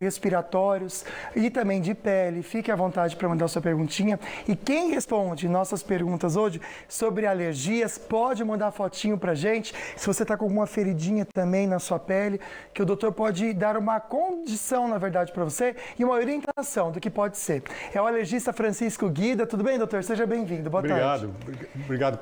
respiratórios e também de pele. Fique à vontade para mandar sua perguntinha. E quem responde nossas perguntas hoje sobre alergias, pode mandar fotinho pra gente. Se você está com alguma feridinha também na sua pele, que o doutor pode dar uma condição, na verdade, para você e uma orientação do que pode ser. É o alergista Francisco Guida. Tudo bem, doutor? Seja bem-vindo. Boa tarde. Obrigado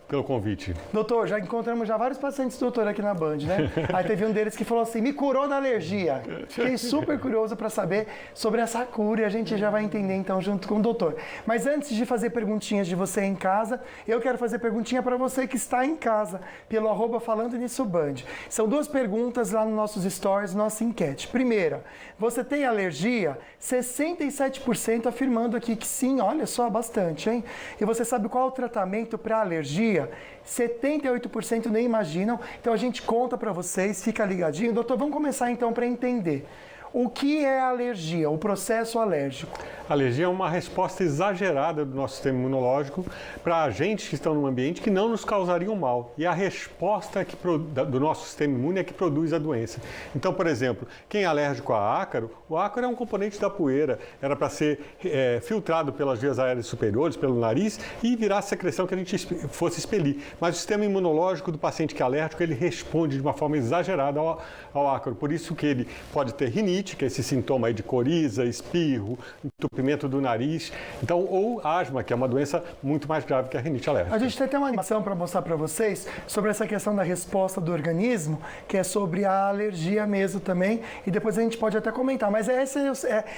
pelo convite. Doutor, já encontramos vários pacientes do doutor aqui na Band, né? Aí teve um deles que falou assim, me curou da alergia. Fiquei super curioso para saber sobre essa cura e a gente já vai entender então junto com o doutor. Mas antes de fazer perguntinhas de você em casa, eu quero fazer perguntinha para você que está em casa, pelo @Falando Nisso Band. São duas perguntas lá nos nossos stories, nossa enquete. Primeira, você tem alergia? 67% afirmando aqui que sim, olha só, bastante, hein? E você sabe qual é o tratamento para alergia? 78% nem imaginam, então a gente conta para vocês, fica ligadinho. Doutor, vamos começar então para entender. O que é alergia, o processo alérgico? A alergia é uma resposta exagerada do nosso sistema imunológico para agentes que estão no ambiente que não nos causariam mal. E a resposta do nosso sistema imune é que produz a doença. Então, por exemplo, quem é alérgico a ácaro, o ácaro é um componente da poeira, era para ser filtrado pelas vias aéreas superiores, pelo nariz, e virar a secreção que a gente fosse expelir. Mas o sistema imunológico do paciente que é alérgico, ele responde de uma forma exagerada ao ácaro. Por isso que ele pode ter rinite, que é esse sintoma aí de coriza, espirro, entupimento do nariz, então, ou asma, que é uma doença muito mais grave que a rinite alérgica. A gente tem até uma animação para mostrar para vocês sobre essa questão da resposta do organismo, que é sobre a alergia mesmo também, e depois a gente pode até comentar, mas essa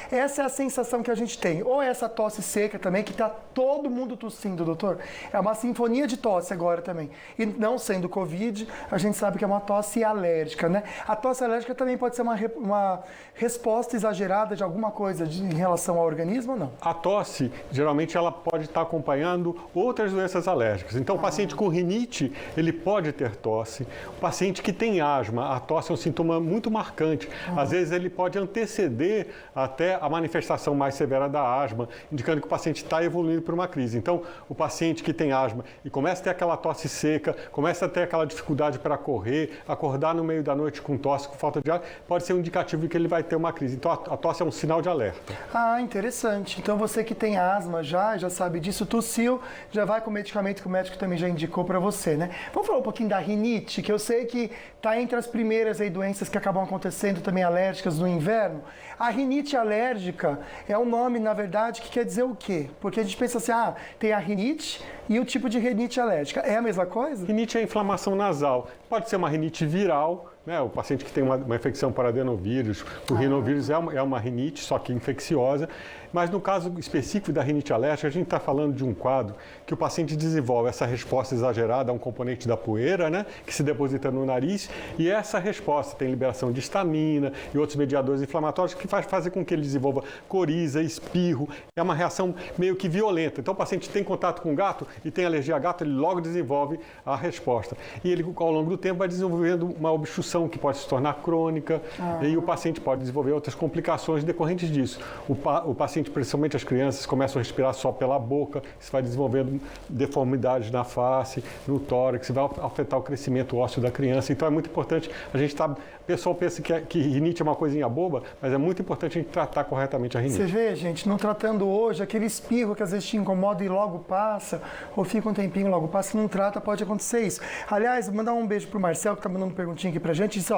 é a sensação que a gente tem, ou essa tosse seca também, que está todo mundo tossindo, doutor, é uma sinfonia de tosse agora também, e não sendo Covid, a gente sabe que é uma tosse alérgica, né? A tosse alérgica também pode ser uma resposta exagerada de alguma coisa em relação ao organismo ou não? A tosse, geralmente, ela pode estar acompanhando outras doenças alérgicas. Então, o paciente com rinite, ele pode ter tosse. O paciente que tem asma, a tosse é um sintoma muito marcante. Às vezes, ele pode anteceder até a manifestação mais severa da asma, indicando que o paciente está evoluindo para uma crise. Então, o paciente que tem asma e começa a ter aquela tosse seca, começa a ter aquela dificuldade para correr, acordar no meio da noite com tosse, com falta de ar, pode ser um indicativo de que ele vai ter uma crise. Então, a tosse é um sinal de alerta. Ah, interessante. Então, você que tem asma já sabe disso, tossiu, já vai com o medicamento que o médico também já indicou para você, né? Vamos falar um pouquinho da rinite, que eu sei que está entre as primeiras aí, doenças que acabam acontecendo também alérgicas no inverno. A rinite alérgica é um nome, na verdade, que quer dizer o quê? Porque a gente pensa assim, tem a rinite e o tipo de rinite alérgica. É a mesma coisa? Rinite é inflamação nasal. Pode ser uma rinite viral, né? O paciente que tem uma infecção por adenovírus, o rinovírus é uma rinite, só que infecciosa. Mas no caso específico da rinite alérgica, a gente está falando de um quadro que o paciente desenvolve essa resposta exagerada a um componente da poeira, né? Que se deposita no nariz, e essa resposta tem liberação de histamina e outros mediadores inflamatórios que fazer com que ele desenvolva coriza, espirro. É uma reação meio que violenta. Então o paciente tem contato com gato e tem alergia a gato, ele logo desenvolve a resposta. E ele, ao longo do tempo, vai desenvolvendo uma obstrução que pode se tornar crônica, e o paciente pode desenvolver outras complicações decorrentes disso. O paciente, principalmente as crianças, começam a respirar só pela boca, isso vai desenvolvendo deformidades na face, no tórax, vai afetar o crescimento ósseo da criança. Então é muito importante a gente estar... O pessoal pensa que rinite é uma coisinha boba, mas é muito importante a gente tratar corretamente a rinite. Você vê, gente, não tratando hoje, aquele espirro que às vezes te incomoda e logo passa, ou fica um tempinho e logo passa, se não trata, pode acontecer isso. Aliás, vou mandar um beijo pro Marcel, que tá mandando perguntinha aqui pra gente, diz,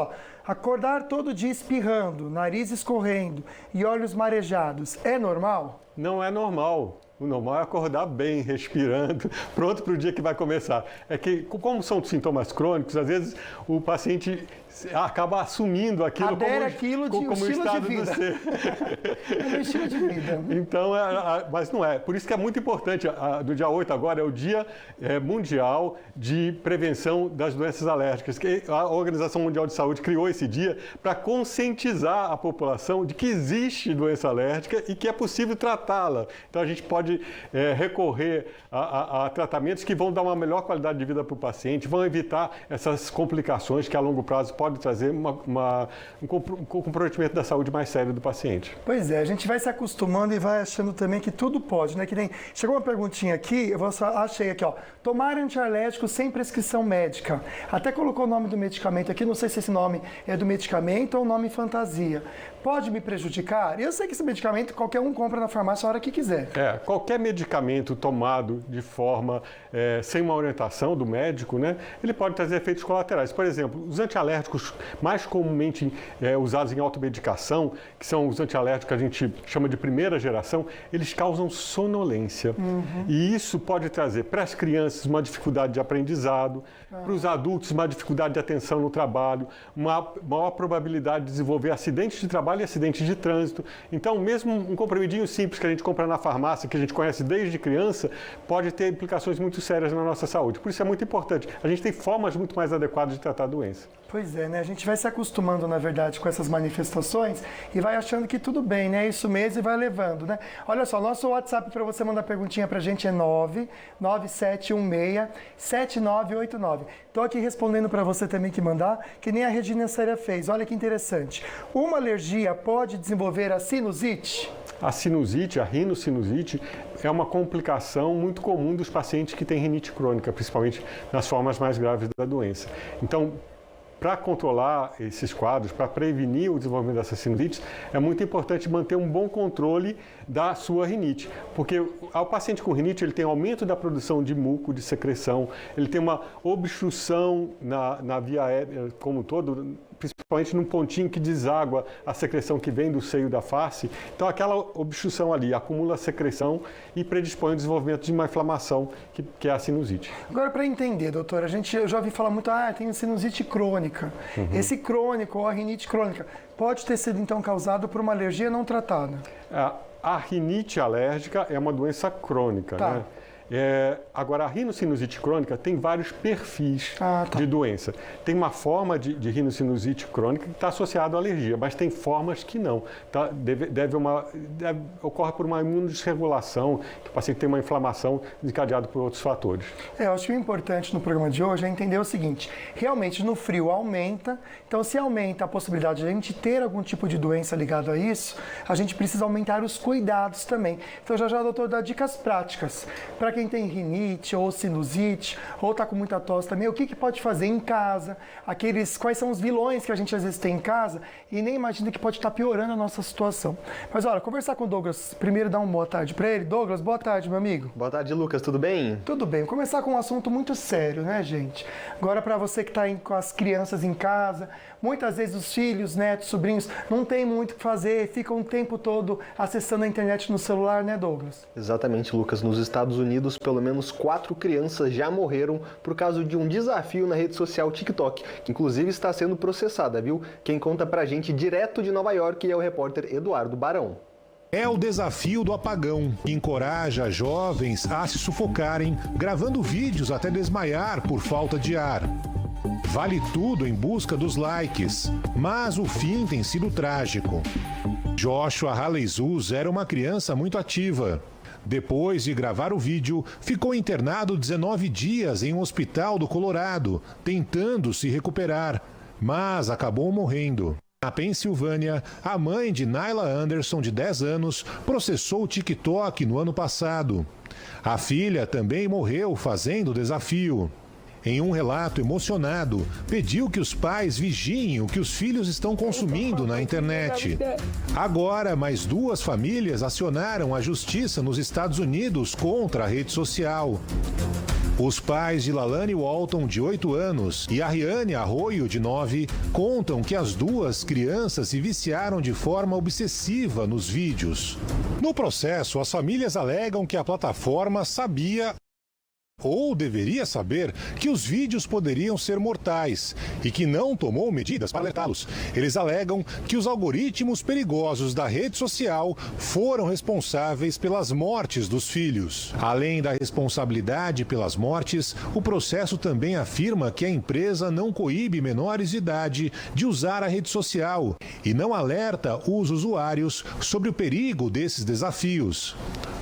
acordar todo dia espirrando, nariz escorrendo e olhos marejados, é normal? Não é normal. O normal é acordar bem, respirando, pronto para o dia que vai começar. É que, como são sintomas crônicos, às vezes o paciente acaba assumindo aquilo como um estado do ser. É um estilo de vida. Então, mas não é. Por isso que é muito importante, do dia 8 agora é o Dia Mundial de Prevenção das Doenças Alérgicas. Que a Organização Mundial de Saúde criou esse dia para conscientizar a população de que existe doença alérgica e que é possível tratá-la. Então, a gente pode recorrer a tratamentos que vão dar uma melhor qualidade de vida para o paciente, vão evitar essas complicações que a longo prazo podem pode trazer um comprometimento da saúde mais sério do paciente. Pois é, a gente vai se acostumando e vai achando também que tudo pode, né? Que nem chegou uma perguntinha aqui, achei aqui, ó. Tomar antialérgico sem prescrição médica. Até colocou o nome do medicamento aqui, não sei se esse nome é do medicamento ou nome fantasia. Pode me prejudicar? Eu sei que esse medicamento qualquer um compra na farmácia a hora que quiser. Qualquer medicamento tomado de forma sem uma orientação do médico, né, ele pode trazer efeitos colaterais. Por exemplo, os antialérgicos mais comumente usados em automedicação, que são os antialérgicos que a gente chama de primeira geração, eles causam sonolência. E isso pode trazer para as crianças uma dificuldade de aprendizado, para os adultos uma dificuldade de atenção no trabalho, uma maior probabilidade de desenvolver acidentes de trabalho e acidentes de trânsito. Então, mesmo um comprimidinho simples que a gente compra na farmácia, que a gente conhece desde criança, pode ter implicações muito sérias na nossa saúde. Por isso é muito importante. A gente tem formas muito mais adequadas de tratar a doença. Pois é, né? A gente vai se acostumando, na verdade, com essas manifestações e vai achando que tudo bem, né? É isso mesmo e vai levando, né? Olha só, nosso WhatsApp para você mandar perguntinha pra gente é 99716-7989. Tô aqui respondendo para você também que mandar, que nem a Regina Séria fez. Olha que interessante. Uma alergia pode desenvolver a sinusite? A sinusite, a rinocinusite, é uma complicação muito comum dos pacientes que têm rinite crônica, principalmente nas formas mais graves da doença. Então, para controlar esses quadros, para prevenir o desenvolvimento dessas sinusites, é muito importante manter um bom controle da sua rinite, porque o paciente com rinite ele tem aumento da produção de muco, de secreção, ele tem uma obstrução na via aérea como um todo, principalmente num pontinho que deságua a secreção que vem do seio da face. Então, aquela obstrução ali acumula secreção e predispõe ao desenvolvimento de uma inflamação, que é a sinusite. Agora, para entender, doutor, eu já ouvi falar muito, tem sinusite crônica. Esse crônico ou a rinite crônica pode ter sido, então, causado por uma alergia não tratada? A rinite alérgica é uma doença crônica, né? Agora, a rinocinusite crônica tem vários perfis de doença. Tem uma forma de rinocinusite crônica que está associada à alergia, mas tem formas que não. Tá? Ocorre por uma imunodesregulação, que o paciente tem uma inflamação desencadeada por outros fatores. Eu acho que o importante no programa de hoje é entender o seguinte, realmente no frio aumenta, então se aumenta a possibilidade de a gente ter algum tipo de doença ligada a isso, a gente precisa aumentar os cuidados também. Então já o doutor dá dicas práticas para quem tem rinite ou sinusite, ou está com muita tosse também, o que pode fazer em casa, quais são os vilões que a gente às vezes tem em casa e nem imagina que pode estar piorando a nossa situação. Mas olha, conversar com o Douglas, primeiro dar uma boa tarde para ele. Douglas, boa tarde, meu amigo. Boa tarde, Lucas, tudo bem? Tudo bem, vou começar com um assunto muito sério, né, gente? Agora para você que está com as crianças em casa, muitas vezes os filhos, netos, sobrinhos, não tem muito o que fazer, ficam o tempo todo acessando a internet no celular, né, Douglas? Exatamente, Lucas. Nos Estados Unidos, pelo menos 4 crianças já morreram por causa de um desafio na rede social TikTok, que inclusive está sendo processada, viu? Quem conta pra gente direto de Nova York é o repórter Eduardo Barão. É o desafio do apagão, que encoraja jovens a se sufocarem, gravando vídeos até desmaiar por falta de ar. Vale tudo em busca dos likes, mas o fim tem sido trágico. Joshua Haleyzuz era uma criança muito ativa. Depois de gravar o vídeo, ficou internado 19 dias em um hospital do Colorado, tentando se recuperar, mas acabou morrendo. Na Pensilvânia, a mãe de Nyla Anderson, de 10 anos, processou o TikTok no ano passado. A filha também morreu fazendo o desafio. Em um relato emocionado, pediu que os pais vigiem o que os filhos estão consumindo na internet. Agora, mais 2 famílias acionaram a justiça nos Estados Unidos contra a rede social. Os pais de Lalane Walton, de 8 anos, e Ariane Arroio, de 9, contam que as 2 crianças se viciaram de forma obsessiva nos vídeos. No processo, as famílias alegam que a plataforma sabia ou deveria saber que os vídeos poderiam ser mortais e que não tomou medidas para alertá-los. Eles alegam que os algoritmos perigosos da rede social foram responsáveis pelas mortes dos filhos. Além da responsabilidade pelas mortes, o processo também afirma que a empresa não coíbe menores de idade de usar a rede social e não alerta os usuários sobre o perigo desses desafios.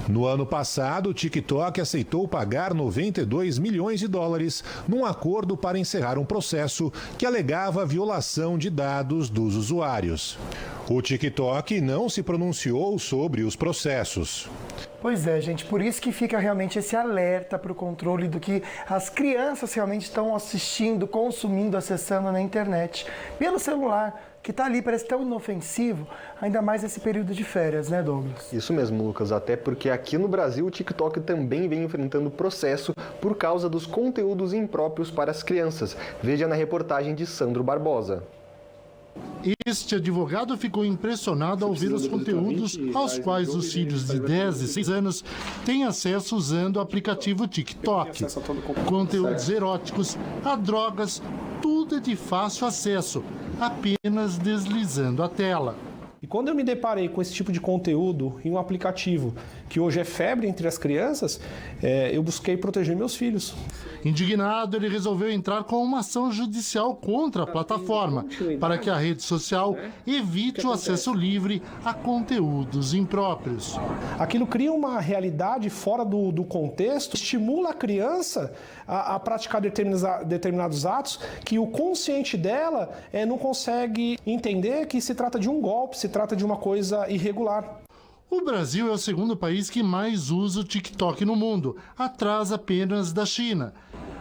No ano passado, o TikTok aceitou pagar 92 milhões de dólares num acordo para encerrar um processo que alegava violação de dados dos usuários. O TikTok não se pronunciou sobre os processos. Pois é, gente, por isso que fica realmente esse alerta para o controle do que as crianças realmente estão assistindo, consumindo, acessando na internet, pelo celular, que está ali, parece tão inofensivo, ainda mais nesse período de férias, né, Douglas? Isso mesmo, Lucas, até porque aqui no Brasil o TikTok também vem enfrentando processo por causa dos conteúdos impróprios para as crianças. Veja na reportagem de Sandro Barbosa. Este advogado ficou impressionado ao ver os conteúdos aos quais os filhos de 10 e 6 anos têm acesso usando o aplicativo TikTok. Conteúdos eróticos, a drogas, tudo é de fácil acesso, apenas deslizando a tela. E quando eu me deparei com esse tipo de conteúdo em um aplicativo que hoje é febre entre as crianças, eu busquei proteger meus filhos. Indignado, ele resolveu entrar com uma ação judicial contra a plataforma, para que a rede social evite o acesso livre a conteúdos impróprios. Aquilo cria uma realidade fora do contexto, estimula a criança a praticar determinados atos que o consciente dela não consegue entender que se trata de um golpe, se trata de uma coisa irregular. O Brasil é o segundo país que mais usa o TikTok no mundo, atrás apenas da China.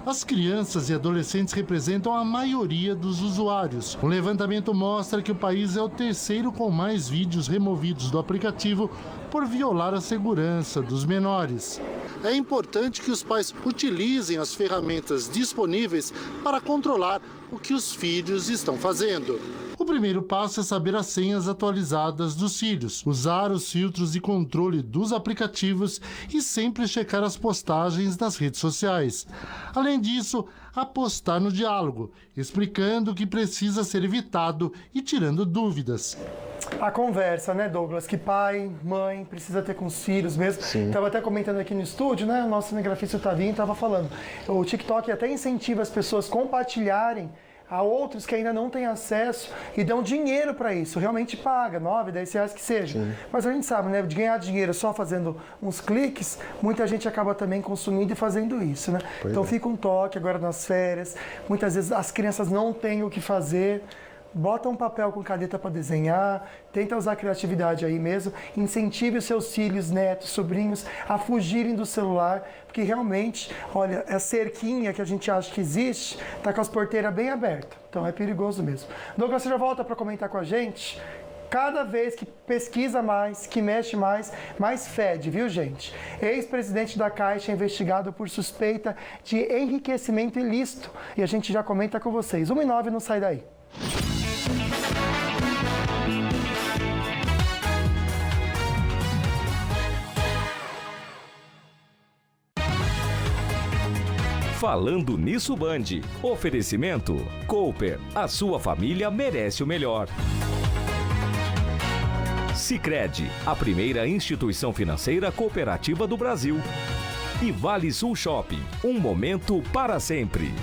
As crianças e adolescentes representam a maioria dos usuários. O levantamento mostra que o país é o terceiro com mais vídeos removidos do aplicativo por violar a segurança dos menores. É importante que os pais utilizem as ferramentas disponíveis para controlar o que os filhos estão fazendo. O primeiro passo é saber as senhas atualizadas dos filhos, usar os filtros de controle dos aplicativos e sempre checar as postagens nas redes sociais. Além disso, apostar no diálogo, explicando o que precisa ser evitado e tirando dúvidas. A conversa, né, Douglas, que pai, mãe precisa ter com os filhos mesmo. Estava até comentando aqui no estúdio, né, o nosso cinegrafista Tavinho estava falando. O TikTok até incentiva as pessoas a compartilharem a outros que ainda não têm acesso e dão dinheiro para isso, realmente paga, 9, 10 reais que seja. Sim. Mas a gente sabe, né, de ganhar dinheiro só fazendo uns cliques, muita gente acaba também consumindo e fazendo isso, né? Então fica um toque agora nas férias, muitas vezes as crianças não têm o que fazer, bota um papel com caneta para desenhar, tenta usar a criatividade aí mesmo, incentive os seus filhos, netos, sobrinhos a fugirem do celular, porque realmente, olha, a cerquinha que a gente acha que existe, tá com as porteiras bem abertas, então é perigoso mesmo. Douglas, você já volta para comentar com a gente? Cada vez que pesquisa mais, que mexe mais, mais fede, viu, gente? Ex-presidente da Caixa é investigado por suspeita de enriquecimento ilícito, e a gente já comenta com vocês. 1:09, não sai daí. Falando Nisso Band. Oferecimento Cooper. A sua família merece o melhor. Sicredi, a primeira instituição financeira cooperativa do Brasil. E Vale Sul Shopping. Um momento para sempre.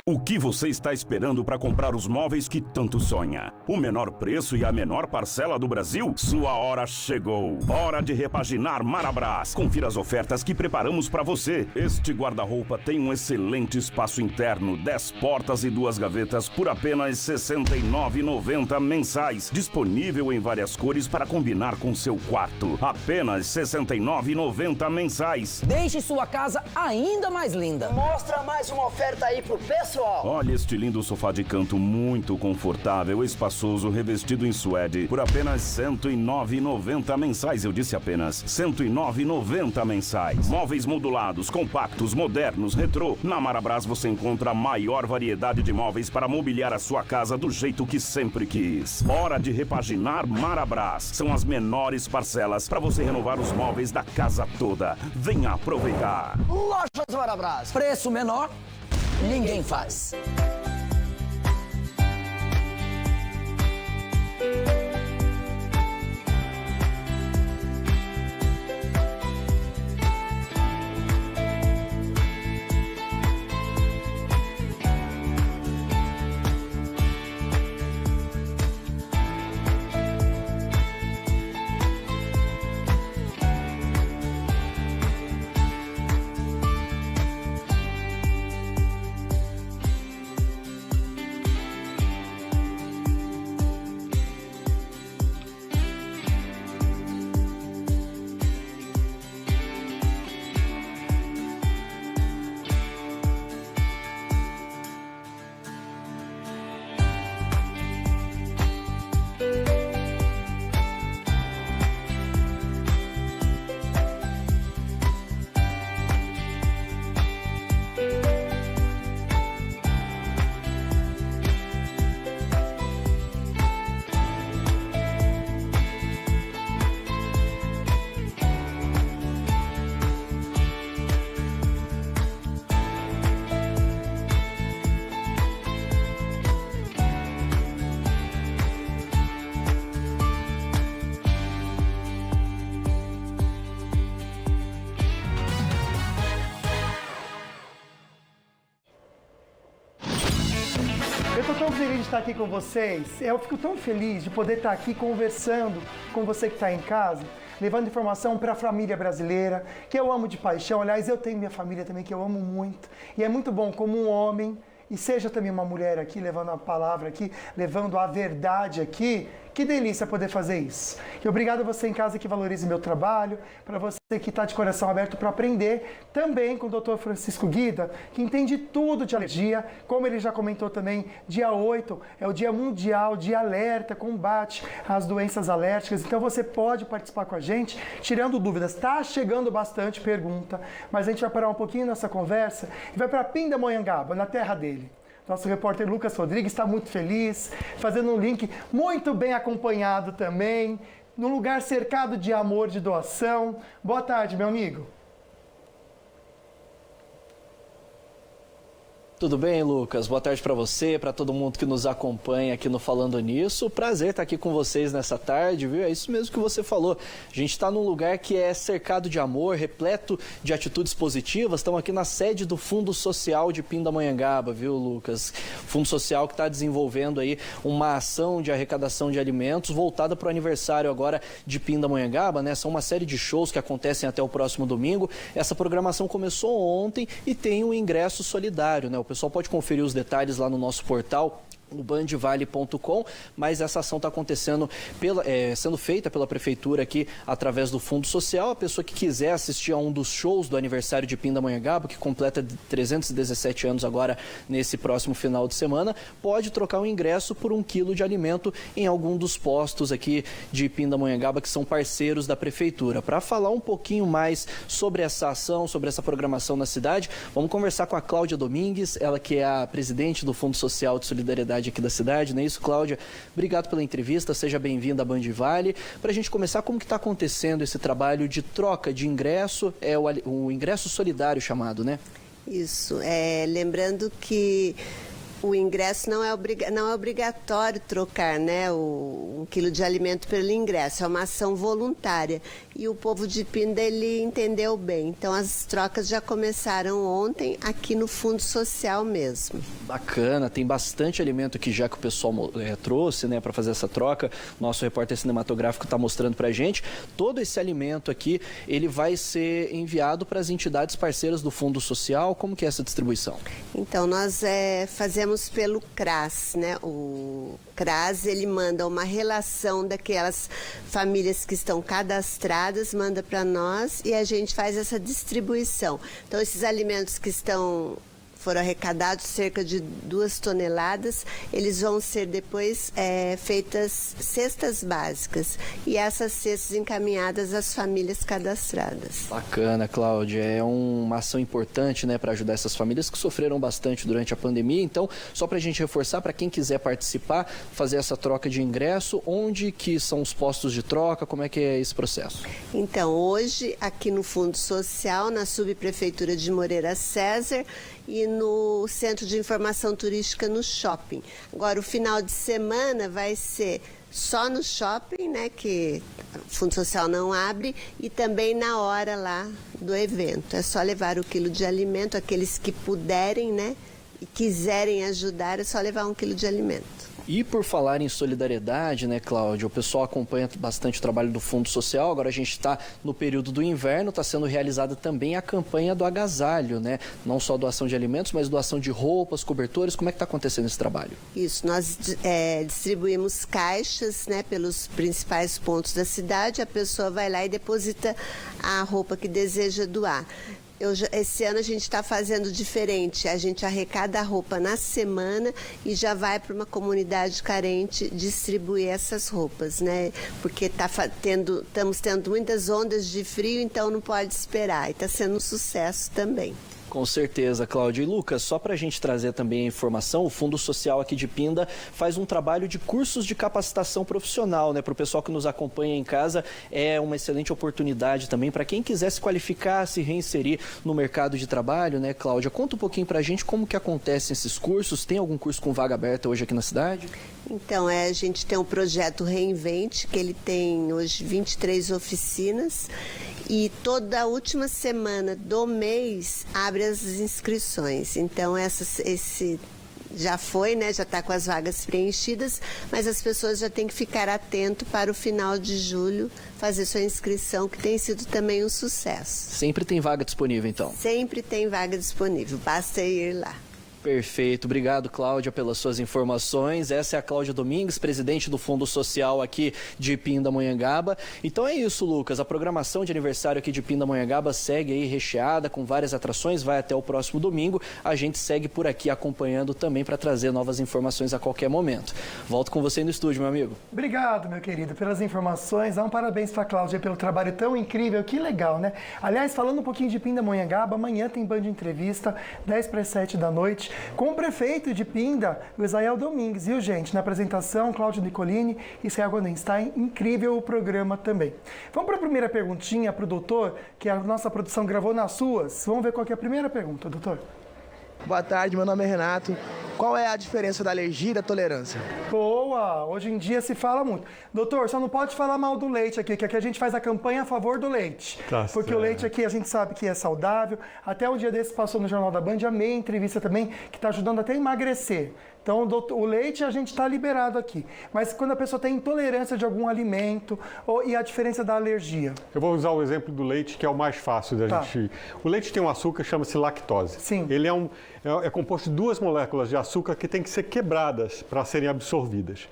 O que você está esperando para comprar os móveis que tanto sonha? O menor preço e a menor parcela do Brasil? Sua hora chegou. Hora de repaginar Marabras. Confira as ofertas que preparamos para você. Este guarda-roupa tem um excelente espaço interno, 10 portas e 2 gavetas por apenas R$ 69,90 mensais. Disponível em várias cores para combinar com seu quarto. Apenas R$ 69,90 mensais. Deixe sua casa ainda mais linda. Mostra mais uma oferta aí pro pessoal. Olha este lindo sofá de canto muito confortável, espaçoso, revestido em suede, por apenas R$ 109,90 mensais. Eu disse apenas R$ 109,90 mensais. Móveis modulados, compactos, modernos, retrô. Na Marabras você encontra a maior variedade de móveis para mobiliar a sua casa do jeito que sempre quis. Hora de repaginar Marabras. São as menores parcelas para você renovar os móveis da casa toda. Venha aproveitar. Lojas Marabras. Preço menor, ninguém faz. tão feliz de estar aqui com vocês. Eu fico tão feliz de poder estar aqui conversando com você que está em casa, levando informação para a família brasileira, que eu amo de paixão. Aliás, eu tenho minha família também, que eu amo muito. E é muito bom como um homem, e seja também uma mulher aqui, levando a palavra aqui, levando a verdade aqui. Que delícia poder fazer isso. E obrigado a você em casa que valoriza meu trabalho, para você que está de coração aberto para aprender, também com o Dr. Francisco Guida, que entende tudo de alergia, como ele já comentou também, dia 8 é o Dia Mundial de Alerta, combate às doenças alérgicas, então você pode participar com a gente, tirando dúvidas. Está chegando bastante pergunta, mas a gente vai parar um pouquinho nessa conversa e vai para Pindamonhangaba, na terra dele. Nosso repórter Lucas Rodrigues está muito feliz, fazendo um link muito bem acompanhado também, num lugar cercado de amor, de doação. Boa tarde, meu amigo. Tudo bem, Lucas? Boa tarde para você, para todo mundo que nos acompanha aqui no Falando Nisso. Prazer estar aqui com vocês nessa tarde, viu? É isso mesmo que você falou. A gente está num lugar que é cercado de amor, repleto de atitudes positivas. Estamos aqui na sede do Fundo Social de Pindamonhangaba, viu, Lucas? Fundo Social que está desenvolvendo aí uma ação de arrecadação de alimentos voltada para o aniversário agora de Pindamonhangaba, né? São uma série de shows que acontecem até o próximo domingo. Essa programação começou ontem e tem um ingresso solidário, né? O pessoal pode conferir os detalhes lá no nosso portal, no bandvale.com, mas essa ação está acontecendo, sendo feita pela Prefeitura aqui através do Fundo Social. A pessoa que quiser assistir a um dos shows do aniversário de Pindamonhangaba, que completa 317 anos agora nesse próximo final de semana, pode trocar o ingresso por 1 quilo de alimento em algum dos postos aqui de Pindamonhangaba que são parceiros da Prefeitura. Para falar um pouquinho mais sobre essa ação, sobre essa programação na cidade, vamos conversar com a Cláudia Domingues, ela que é a presidente do Fundo Social de Solidariedade aqui da cidade, não é isso, Cláudia? Obrigado pela entrevista, seja bem-vinda à Band Vale. Para a gente começar, como que está acontecendo esse trabalho de troca de ingresso, o ingresso solidário chamado, né? Isso, lembrando que o ingresso não é obrigatório trocar, né, o 1 quilo de alimento pelo ingresso, é uma ação voluntária. E o povo de Pinda, ele entendeu bem. Então, as trocas já começaram ontem aqui no Fundo Social mesmo. Bacana, tem bastante alimento aqui já que o pessoal trouxe, né, para fazer essa troca. Nosso repórter cinematográfico está mostrando para a gente. Todo esse alimento aqui, ele vai ser enviado para as entidades parceiras do Fundo Social. Como que é essa distribuição? Então, nós fazemos pelo CRAS, né? O CRAS, ele manda uma relação daquelas famílias que estão cadastradas, manda para nós e a gente faz essa distribuição. Então, esses alimentos que foram arrecadados, cerca de 2 toneladas, eles vão ser depois feitas cestas básicas e essas cestas encaminhadas às famílias cadastradas. Bacana, Cláudia. É uma ação importante, né, para ajudar essas famílias que sofreram bastante durante a pandemia. Então, só para a gente reforçar, para quem quiser participar, fazer essa troca de ingresso, onde que são os postos de troca, como é que é esse processo? Então, hoje, aqui no Fundo Social, na Subprefeitura de Moreira César, e no Centro de Informação Turística no shopping. Agora, o final de semana vai ser só no shopping, né, que o Fundo Social não abre, e também na hora lá do evento. É só levar o quilo de alimento, aqueles que puderem, né, e quiserem ajudar, é só levar 1 quilo de alimento. E por falar em solidariedade, né, Cláudia, o pessoal acompanha bastante o trabalho do Fundo Social. Agora a gente está no período do inverno, está sendo realizada também a campanha do agasalho, né? Não só doação de alimentos, mas doação de roupas, cobertores. Como é que está acontecendo esse trabalho? Isso, nós distribuímos caixas, né, pelos principais pontos da cidade. A pessoa vai lá e deposita a roupa que deseja doar. Esse ano a gente está fazendo diferente, a gente arrecada a roupa na semana e já vai para uma comunidade carente distribuir essas roupas, né? Porque estamos tendo muitas ondas de frio, então não pode esperar, e está sendo um sucesso também. Com certeza, Cláudia. E Lucas, só para a gente trazer também a informação, o Fundo Social aqui de Pinda faz um trabalho de cursos de capacitação profissional, né? Para o pessoal que nos acompanha em casa, é uma excelente oportunidade também para quem quiser se qualificar, se reinserir no mercado de trabalho, né, Cláudia? Conta um pouquinho para a gente como que acontecem esses cursos. Tem algum curso com vaga aberta hoje aqui na cidade? Então, a gente tem um projeto Reinvente, que ele tem hoje 23 oficinas e toda a última semana do mês abre as inscrições. Então, já foi, né? Já está com as vagas preenchidas, mas as pessoas já têm que ficar atento para o final de julho fazer sua inscrição, que tem sido também um sucesso. Sempre tem vaga disponível, então? Sempre tem vaga disponível, basta ir lá. Perfeito. Obrigado, Cláudia, pelas suas informações. Essa é a Cláudia Domingues, presidente do Fundo Social aqui de Pindamonhangaba. Então é isso, Lucas. A programação de aniversário aqui de Pindamonhangaba segue aí recheada, com várias atrações, vai até o próximo domingo. A gente segue por aqui acompanhando também para trazer novas informações a qualquer momento. Volto com você no estúdio, meu amigo. Obrigado, meu querido, pelas informações. Dá um parabéns para a Cláudia pelo trabalho tão incrível. Que legal, né? Aliás, falando um pouquinho de Pindamonhangaba, amanhã tem Band Entrevista, 10 para as 7 da noite, com o prefeito de Pinda, o Israel Domingues, viu, gente? Na apresentação, Cláudio Nicolini e Céia Gondenstein. Incrível o programa também. Vamos para a primeira perguntinha para o doutor, que a nossa produção gravou nas suas. Vamos ver qual que é a primeira pergunta, doutor. Boa tarde, meu nome é Renato. Qual é a diferença da alergia e da tolerância? Boa! Hoje em dia se fala muito. Doutor, só não pode falar mal do leite aqui, que aqui a gente faz a campanha a favor do leite. Tá porque certo. O leite aqui a gente sabe que é saudável. Até um dia desse passou no Jornal da Band, amei a entrevista também, que está ajudando até a emagrecer. Então, o leite a gente está liberado aqui. Mas quando a pessoa tem intolerância de algum alimento e a diferença da alergia? Eu vou usar o exemplo do leite, que é o mais fácil da gente... O leite tem um açúcar que chama-se lactose. Sim. Ele é composto de 2 moléculas de açúcar que têm que ser quebradas para serem absorvidas.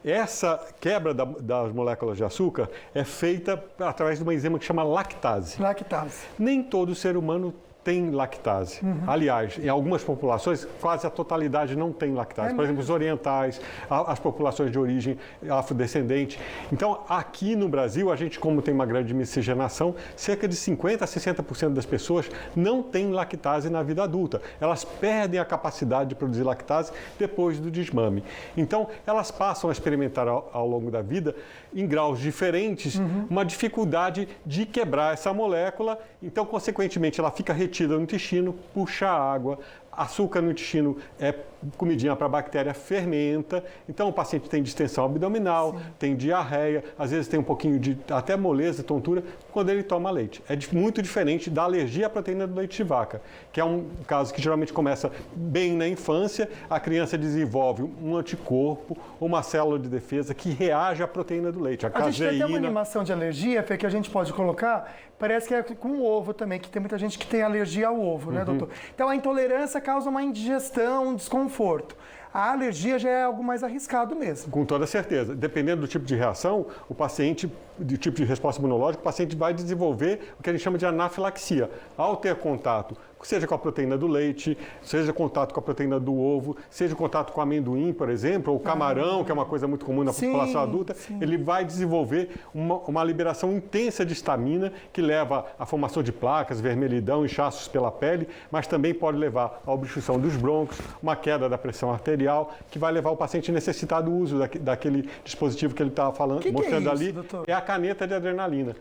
Essa quebra das moléculas de açúcar é feita através de uma enzima que chama lactase. Lactase. Nem todo ser humano tem lactase. Aliás, em algumas populações, quase a totalidade não tem lactase. Por exemplo, os orientais, as populações de origem afrodescendente. Então, aqui no Brasil, a gente, como tem uma grande miscigenação, cerca de 50% a 60% das pessoas não têm lactase na vida adulta. Elas perdem a capacidade de produzir lactase depois do desmame. Então, elas passam a experimentar ao longo da vida, em graus diferentes, uma dificuldade de quebrar essa molécula. Então, consequentemente, ela fica retida no intestino, puxa água, açúcar no intestino é comidinha para a bactéria, fermenta. Então o paciente tem distensão abdominal, tem diarreia, às vezes tem um pouquinho de até moleza, tontura, quando ele toma leite. É muito diferente da alergia à proteína do leite de vaca, que é um caso que geralmente começa bem na infância, a criança desenvolve um anticorpo, uma célula de defesa que reage à proteína do leite, a caseína. A gente tem uma animação de alergia, Fê, que a gente pode colocar, parece que é com o ovo também, que tem muita gente que tem alergia ao ovo, né, doutor? Então a intolerância causa uma indigestão, um desconforto. A alergia já é algo mais arriscado mesmo. Com toda certeza. Dependendo do tipo de reação, o paciente, do tipo de resposta imunológica, o paciente vai desenvolver o que a gente chama de anafilaxia. Ao ter contato, seja com a proteína do leite, seja contato com a proteína do ovo, seja contato com amendoim, por exemplo, ou camarão, que é uma coisa muito comum na população adulta, ele vai desenvolver uma liberação intensa de histamina que leva à formação de placas, vermelhidão, inchaços pela pele, mas também pode levar à obstrução dos brônquios, uma queda da pressão arterial, que vai levar o paciente a necessitar do uso daquele dispositivo que ele estava mostrando ali, doutor? É a caneta de adrenalina,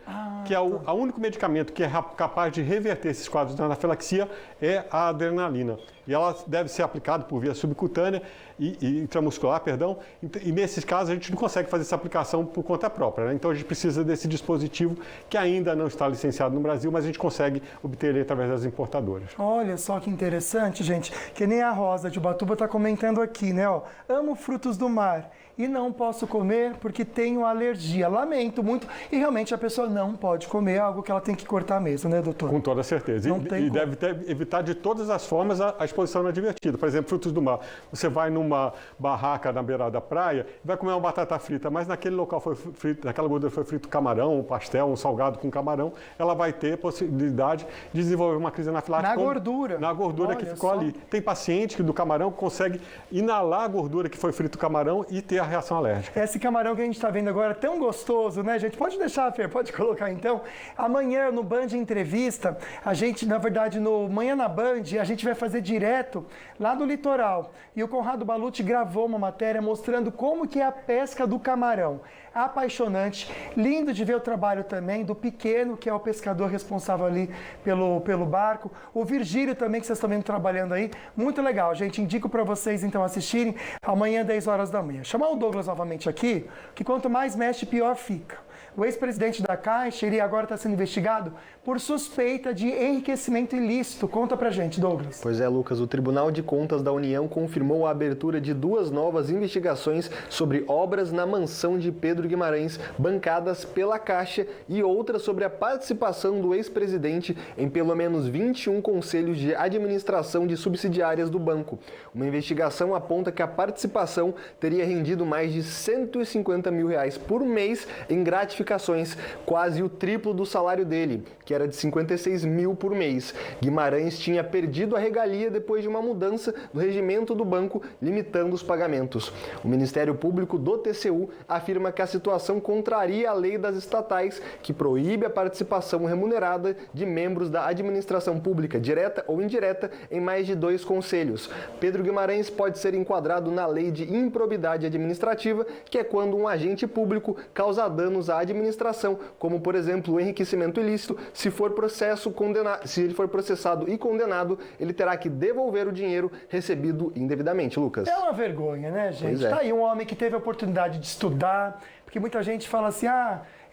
que é o único medicamento que é capaz de reverter esses quadros de anafilaxia, é a adrenalina. E ela deve ser aplicada por via subcutânea e intramuscular, perdão. E nesses casos a gente não consegue fazer essa aplicação por conta própria, né? Então a gente precisa desse dispositivo que ainda não está licenciado no Brasil, mas a gente consegue obter ele através das importadoras. Olha só que interessante, gente. Que nem a Rosa de Ubatuba está comentando aqui, né? Ó, amo frutos do mar e não posso comer porque tenho alergia. Lamento muito. E realmente a pessoa não pode comer algo que ela tem que cortar mesmo, né, doutor? Com toda certeza. E deve evitar de todas as formas a exposição inadvertida. Por exemplo, frutos do mar. Você vai numa barraca na beira da praia e vai comer uma batata frita, mas naquele local foi frito, naquela gordura foi frito camarão, um pastel, um salgado com camarão, ela vai ter possibilidade de desenvolver uma crise anafilática. Na gordura. Na gordura. Olha, que ficou ali. Tem paciente que do camarão consegue inalar a gordura que foi frito camarão e ter a reação alérgica. Esse camarão que a gente está vendo agora é tão gostoso, né, gente? Pode deixar, Fer, pode colocar então. Amanhã no Band Entrevista, a gente, na verdade, no Manhã na Band, a gente vai fazer direto lá do litoral. E o Conrado Balucci gravou uma matéria mostrando como que é a pesca do camarão. Apaixonante, lindo de ver o trabalho também do Pequeno, que é o pescador responsável ali pelo barco. O Virgílio também, que vocês estão vendo trabalhando aí. Muito legal, gente. Indico para vocês, então, assistirem amanhã, 10 horas da manhã. Chamar o Douglas novamente aqui, que quanto mais mexe, pior fica. O ex-presidente da Caixa, ele agora está sendo investigado por suspeita de enriquecimento ilícito. Conta pra gente, Douglas. Pois é, Lucas, o Tribunal de Contas da União confirmou a abertura de 2 novas investigações sobre obras na mansão de Pedro Guimarães, bancadas pela Caixa, e outra sobre a participação do ex-presidente em pelo menos 21 conselhos de administração de subsidiárias do banco. Uma investigação aponta que a participação teria rendido mais de R$150 mil por mês em gratificações, quase o triplo do salário dele, que era de 56 mil por mês. Guimarães tinha perdido a regalia depois de uma mudança no regimento do banco, limitando os pagamentos. O Ministério Público do TCU afirma que a situação contraria a lei das estatais, que proíbe a participação remunerada de membros da administração pública, direta ou indireta, em mais de 2 conselhos. Pedro Guimarães pode ser enquadrado na lei de improbidade administrativa, que é quando um agente público causa danos à administração, como, por exemplo, o enriquecimento ilícito. Se ele for processado e condenado, ele terá que devolver o dinheiro recebido indevidamente. Lucas. É uma vergonha, né, gente? Tá aí um homem que teve a oportunidade de estudar, porque muita gente fala assim,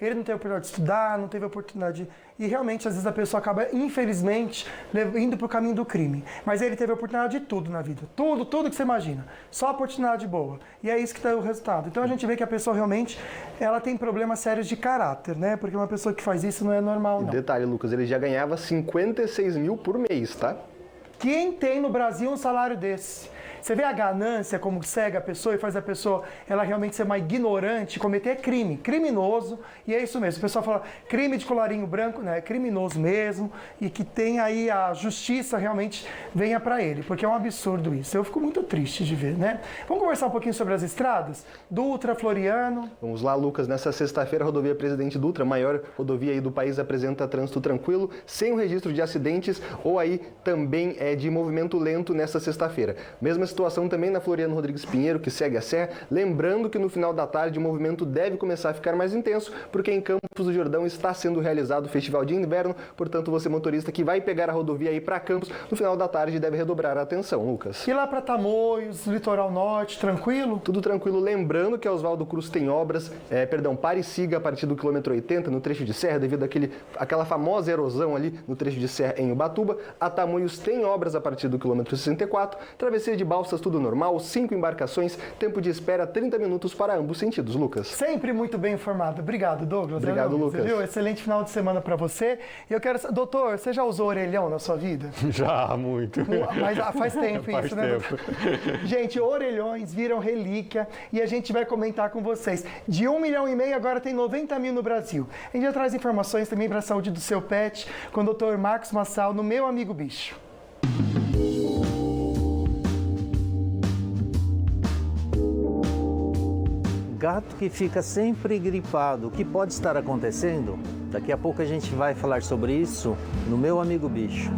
ele não teve a oportunidade de estudar, não teve a oportunidade... E realmente, às vezes, a pessoa acaba, infelizmente, indo para o caminho do crime. Mas ele teve a oportunidade de tudo na vida. Tudo que você imagina. Só oportunidade boa. E é isso que dá o resultado. Então, a gente vê que a pessoa realmente, ela tem problemas sérios de caráter, né? Porque uma pessoa que faz isso não é normal, não. Detalhe, Lucas, ele já ganhava 56 mil por mês, tá? Quem tem no Brasil um salário desse? Você vê a ganância como cega a pessoa e faz a pessoa ela realmente ser uma ignorante, cometer crime, criminoso, e é isso mesmo. O pessoal fala crime de colarinho branco, né? É criminoso mesmo, e que tem aí a justiça realmente venha para ele, porque é um absurdo isso. Eu fico muito triste de ver, né? Vamos conversar um pouquinho sobre as estradas? Dutra, Floriano. Vamos lá, Lucas. Nessa sexta-feira, a rodovia Presidente Dutra, a maior rodovia aí do país, apresenta trânsito tranquilo, sem o registro de acidentes ou aí também de movimento lento nessa sexta-feira. Mesma situação também na Floriano Rodrigues Pinheiro, que segue a serra. Lembrando que no final da tarde o movimento deve começar a ficar mais intenso, porque em Campos do Jordão está sendo realizado o Festival de Inverno. Portanto, você motorista que vai pegar a rodovia aí para Campos, no final da tarde deve redobrar a atenção, Lucas. E lá para Tamoios, Litoral Norte, tranquilo? Tudo tranquilo. Lembrando que a Oswaldo Cruz tem obras, pare e siga a partir do quilômetro 80, no trecho de serra, devido àquela famosa erosão ali no trecho de serra em Ubatuba. A Tamoios tem obras a partir do quilômetro 64, travessia de balsas tudo normal, 5 embarcações, tempo de espera 30 minutos para ambos sentidos, Lucas. Sempre muito bem informado. Obrigado, Douglas. Obrigado, Lucas. Viu? Excelente final de semana para você. E eu quero... Doutor, você já usou orelhão na sua vida? Já, muito. Mas faz tempo faz isso, tempo. Né? Gente, orelhões viram relíquia e a gente vai comentar com vocês. De 1,5 milhão, agora tem 90 mil no Brasil. A gente já traz informações também para a saúde do seu pet com o Dr. Marcos Massal, no Meu Amigo Bicho. Gato que fica sempre gripado, o que pode estar acontecendo? Daqui a pouco a gente vai falar sobre isso no Meu Amigo Bicho.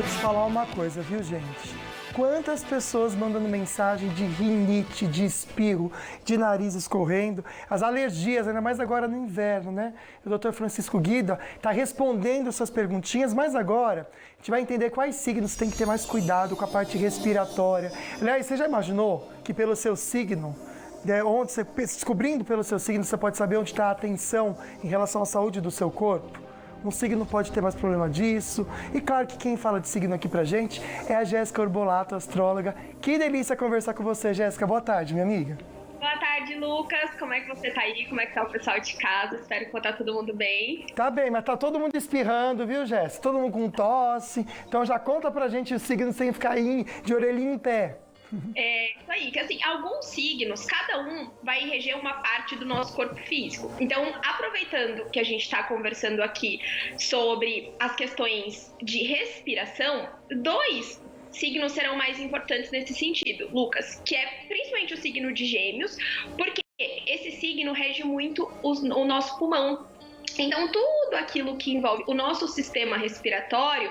te falar uma coisa, viu, gente? Quantas pessoas mandando mensagem de rinite, de espirro, de nariz escorrendo, as alergias, ainda mais agora no inverno, né? O Dr. Francisco Guida está respondendo suas perguntinhas, mas agora a gente vai entender quais signos tem que ter mais cuidado com a parte respiratória. Aliás, você já imaginou que pelo seu signo, onde você, descobrindo pelo seu signo, você pode saber onde está a atenção em relação à saúde do seu corpo? Um signo pode ter mais problema disso. E claro que quem fala de signo aqui pra gente é a Jéssica Urbolato, astróloga. Que delícia conversar com você, Jéssica. Boa tarde, minha amiga. Boa tarde, Lucas. Como é que você tá aí? Como é que tá o pessoal de casa? Espero que tá todo mundo bem. Tá bem, mas tá todo mundo espirrando, viu, Jéssica? Todo mundo com tosse. Então já conta pra gente o signo sem ficar aí de orelhinha em pé. É isso aí, que assim, alguns signos, cada um vai reger uma parte do nosso corpo físico. Então, aproveitando que a gente está conversando aqui sobre as questões de respiração, 2 signos serão mais importantes nesse sentido, Lucas, que é principalmente o signo de Gêmeos, porque esse signo rege muito o nosso pulmão. Então, tudo aquilo que envolve o nosso sistema respiratório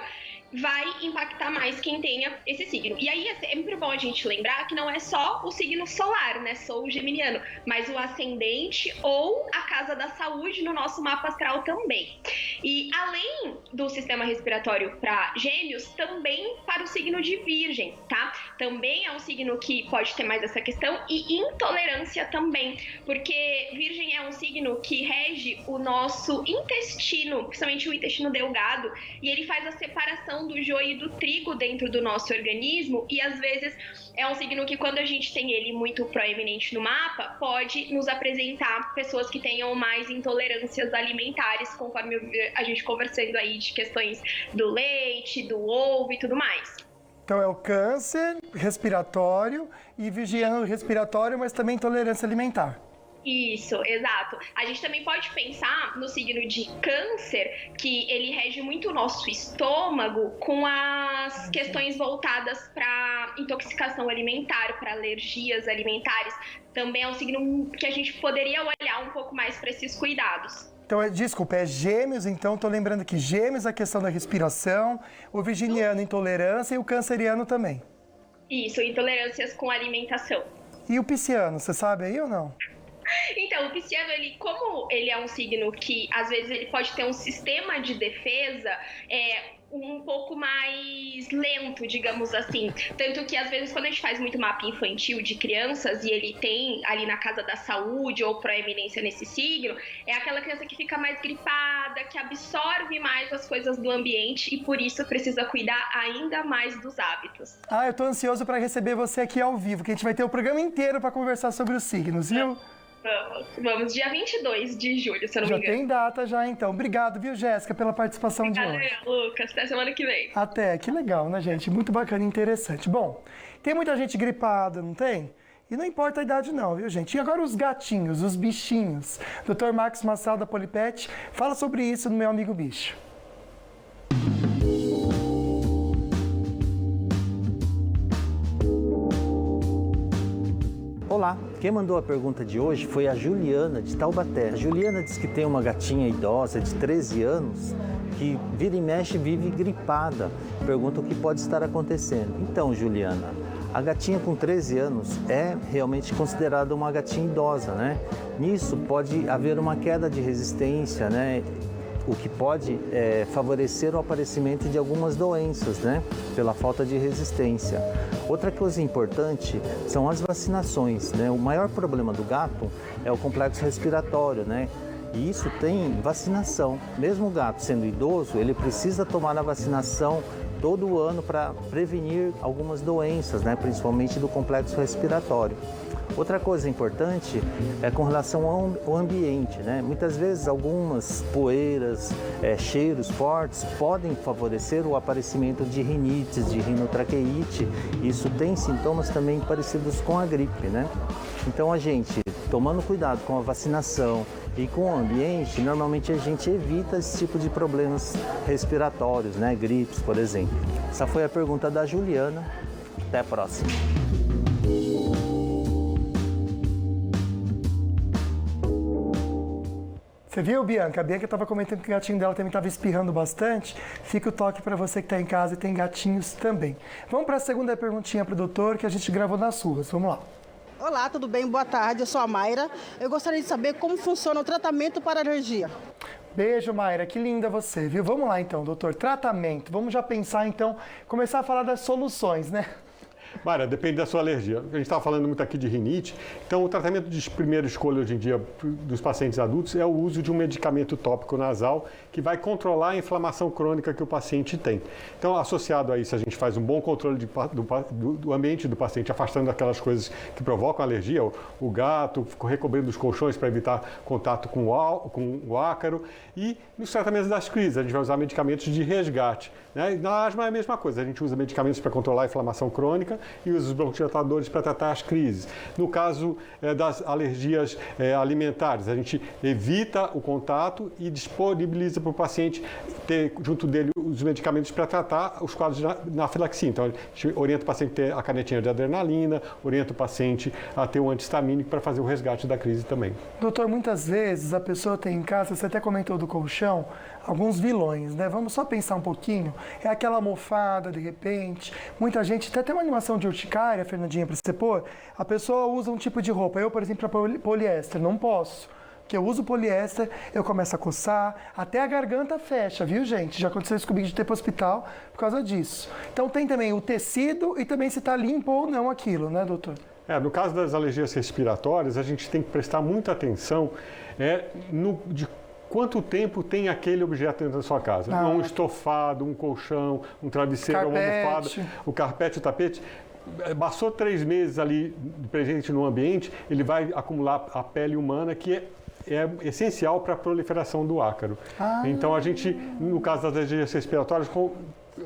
vai impactar mais quem tenha esse signo. E aí é sempre bom a gente lembrar que não é só o signo solar, né? Sou o geminiano, mas o ascendente ou a casa da saúde no nosso mapa astral também. E além do sistema respiratório para Gêmeos, também para o signo de Virgem, tá? Também é um signo que pode ter mais essa questão, e intolerância também, porque Virgem é um signo que rege o nosso intestino, principalmente o intestino delgado, e ele faz a separação do joio e do trigo dentro do nosso organismo, e às vezes é um signo que, quando a gente tem ele muito proeminente no mapa, pode nos apresentar pessoas que tenham mais intolerâncias alimentares, conforme a gente conversando aí de questões do leite, do ovo e tudo mais. Então é o câncer respiratório e virginiano respiratório, mas também intolerância alimentar. Isso, exato. A gente também pode pensar no signo de Câncer, que ele rege muito o nosso estômago, com as questões voltadas para intoxicação alimentar, para alergias alimentares. Também é um signo que a gente poderia olhar um pouco mais para esses cuidados. Então, desculpa, é Gêmeos, então, tô lembrando que Gêmeos a questão da respiração, o virginiano intolerância e o canceriano também. Isso, intolerâncias com alimentação. E o pisciano, você sabe aí ou não? Então, o pisciano, como ele é um signo que, às vezes, ele pode ter um sistema de defesa um pouco mais lento, digamos assim. Tanto que, às vezes, quando a gente faz muito mapa infantil de crianças e ele tem ali na casa da saúde ou proeminência nesse signo, é aquela criança que fica mais gripada, que absorve mais as coisas do ambiente e, por isso, precisa cuidar ainda mais dos hábitos. Eu tô ansioso para receber você aqui ao vivo, que a gente vai ter o programa inteiro para conversar sobre os signos, viu? Vamos, dia 22 de julho, se eu não me engano. Já tem data já, então. Obrigado, viu, Jéssica, pela participação de hoje. Lucas. Até semana que vem. Até, que legal, né, gente? Muito bacana e interessante. Bom, tem muita gente gripada, não tem? E não importa a idade não, viu, gente? E agora os gatinhos, os bichinhos. Dr. Marcos Massal, da Polipet, fala sobre isso no Meu Amigo Bicho. Olá, quem mandou a pergunta de hoje foi a Juliana, de Taubaté. A Juliana diz que tem uma gatinha idosa de 13 anos que vira e mexe vive gripada. Pergunta o que pode estar acontecendo. Então, Juliana, a gatinha com 13 anos é realmente considerada uma gatinha idosa, né? Nisso pode haver uma queda de resistência, né? O que pode favorecer o aparecimento de algumas doenças, né? Pela falta de resistência. Outra coisa importante são as vacinações, né? O maior problema do gato é o complexo respiratório, né? E isso tem vacinação. Mesmo o gato sendo idoso, ele precisa tomar a vacinação todo ano para prevenir algumas doenças, né? Principalmente do complexo respiratório. Outra coisa importante é com relação ao ambiente, né? Muitas vezes algumas poeiras, cheiros fortes podem favorecer o aparecimento de rinites, de rinotraqueite. Isso tem sintomas também parecidos com a gripe, né? Então a gente, tomando cuidado com a vacinação e com o ambiente, normalmente a gente evita esse tipo de problemas respiratórios, né? Gripes, por exemplo. Essa foi a pergunta da Juliana. Até a próxima. Você viu, Bianca? A Bianca estava comentando que o gatinho dela também estava espirrando bastante. Fica o toque para você que está em casa e tem gatinhos também. Vamos para a segunda perguntinha para o doutor que a gente gravou nas ruas. Vamos lá. Olá, tudo bem? Boa tarde, eu sou a Mayra. Eu gostaria de saber como funciona o tratamento para alergia. Beijo, Mayra. Que linda você, viu? Vamos lá, então, doutor. Tratamento. Vamos já pensar, então, começar a falar das soluções, né? Mayra, depende da sua alergia. A gente estava falando muito aqui de rinite, então o tratamento de primeira escolha hoje em dia dos pacientes adultos é o uso de um medicamento tópico nasal que vai controlar a inflamação crônica que o paciente tem. Então, associado a isso, a gente faz um bom controle do ambiente do paciente, afastando aquelas coisas que provocam alergia, o gato, recobrindo os colchões para evitar contato com o ácaro. E nos tratamentos das crises, a gente vai usar medicamentos de resgate. Né? E na asma é a mesma coisa, a gente usa medicamentos para controlar a inflamação crônica e usa os broncodilatadores para tratar as crises. No caso das alergias alimentares, a gente evita o contato e disponibiliza para o paciente ter junto dele os medicamentos para tratar os quadros de anafilaxia. Então, a gente orienta o paciente a ter a canetinha de adrenalina, orienta o paciente a ter um antihistamínico para fazer o resgate da crise também. Doutor, muitas vezes a pessoa tem em casa, você até comentou do colchão, alguns vilões, né? Vamos só pensar um pouquinho. É aquela almofada, de repente. Muita gente, até tem uma animação de urticária, Fernandinha, para você pôr. A pessoa usa um tipo de roupa. Eu, por exemplo, para poliéster, não posso. Porque eu uso poliéster, eu começo a coçar, até a garganta fecha, viu, gente? Já aconteceu isso comigo de ter para o hospital por causa disso. Então tem também o tecido e também se está limpo ou não aquilo, né, doutor? No caso das alergias respiratórias, a gente tem que prestar muita atenção de quanto tempo tem aquele objeto dentro da sua casa. Um estofado, um colchão, um travesseiro, uma almofada, o carpete, o tapete. Passou 3 meses ali presente no ambiente, ele vai acumular a pele humana, que é essencial para a proliferação do ácaro. Então a gente, no caso das alergias respiratórias,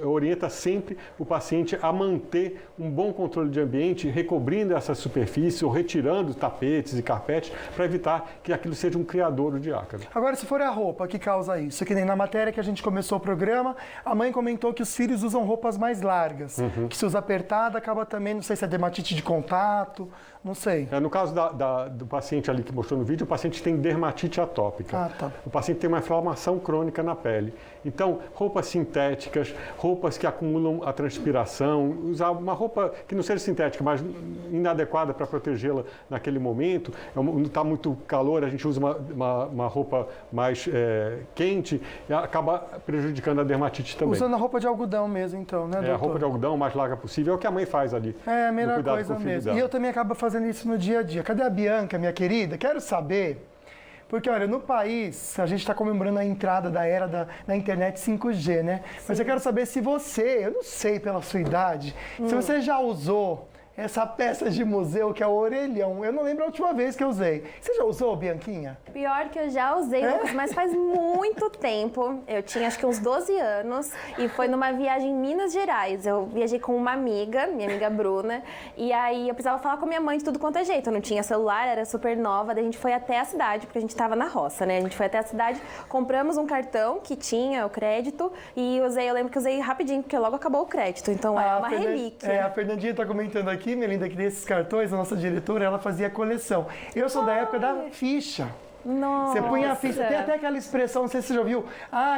orienta sempre o paciente a manter um bom controle de ambiente, recobrindo essa superfície ou retirando tapetes e carpetes para evitar que aquilo seja um criadouro de ácaro. Agora, se for a roupa que causa isso, que nem na matéria que a gente começou o programa, a mãe comentou que os filhos usam roupas mais largas, que se usa apertada acaba também, não sei se é dermatite de contato, não sei. No caso do paciente ali que mostrou no vídeo, o paciente tem dermatite atópica. O paciente tem uma inflamação crônica na pele. Então, roupas sintéticas, roupas que acumulam a transpiração, usar uma roupa que não seja sintética, mas inadequada para protegê-la naquele momento. Não está muito calor, a gente usa uma roupa mais quente e acaba prejudicando a dermatite também. Usando a roupa de algodão mesmo, então, né, doutor? A roupa de algodão o mais larga possível é o que a mãe faz ali. É a melhor coisa mesmo. Dela. E eu também acabo fazendo isso no dia a dia. Cadê a Bianca, minha querida? Quero saber. Porque, olha, no país, a gente está comemorando a entrada da era da internet 5G, né? Sim. Mas eu quero saber se você, eu não sei pela sua idade, se você já usou essa peça de museu que é o orelhão. Eu não lembro a última vez que eu usei. Você já usou, Bianquinha? Pior que eu já usei, Lucas, mas faz muito tempo. Eu tinha acho que uns 12 anos e foi numa viagem em Minas Gerais. Eu viajei com uma amiga, minha amiga Bruna, e aí eu precisava falar com a minha mãe de tudo quanto é jeito. Eu não tinha celular, era super nova, daí a gente foi até a cidade, porque a gente tava na roça, né? A gente foi até a cidade, compramos um cartão que tinha o crédito e usei, eu lembro que usei rapidinho, porque logo acabou o crédito, então é uma relíquia. A Fernandinha tá comentando aqui, minha linda, que desses cartões, a nossa diretora, ela fazia coleção. Eu sou da época da ficha. Nossa. Você punha a ficha, tem até aquela expressão, não sei se você já ouviu,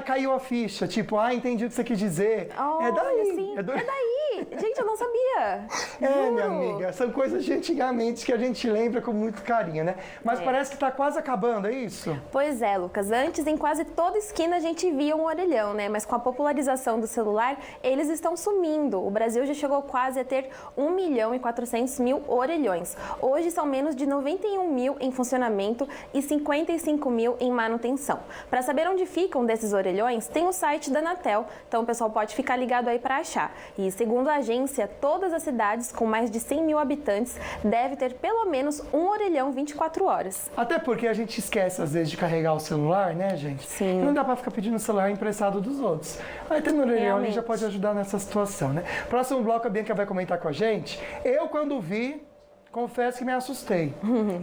caiu a ficha, tipo, entendi o que você quis dizer. É daí. Sim. É daí. Gente, eu não sabia. Juro. Minha amiga, são coisas de antigamente que a gente lembra com muito carinho, né? Mas parece que tá quase acabando, é isso? Pois é, Lucas. Antes, em quase toda esquina, a gente via um orelhão, né? Mas com a popularização do celular, eles estão sumindo. O Brasil já chegou quase a ter 1.400.000 orelhões. Hoje são menos de 91 mil em funcionamento e 55 mil em manutenção. Para saber onde ficam desses orelhões, tem o site da Anatel, então o pessoal pode ficar ligado aí para achar. E segundo a agência, todas as cidades com mais de 100 mil habitantes devem ter pelo menos um orelhão 24 horas. Até porque a gente esquece às vezes de carregar o celular, né, gente? Sim. E não dá para ficar pedindo o celular emprestado dos outros. Aí tem no orelhão ali já pode ajudar nessa situação, né? Próximo bloco a Bianca vai comentar com a gente. Eu quando vi, confesso que me assustei.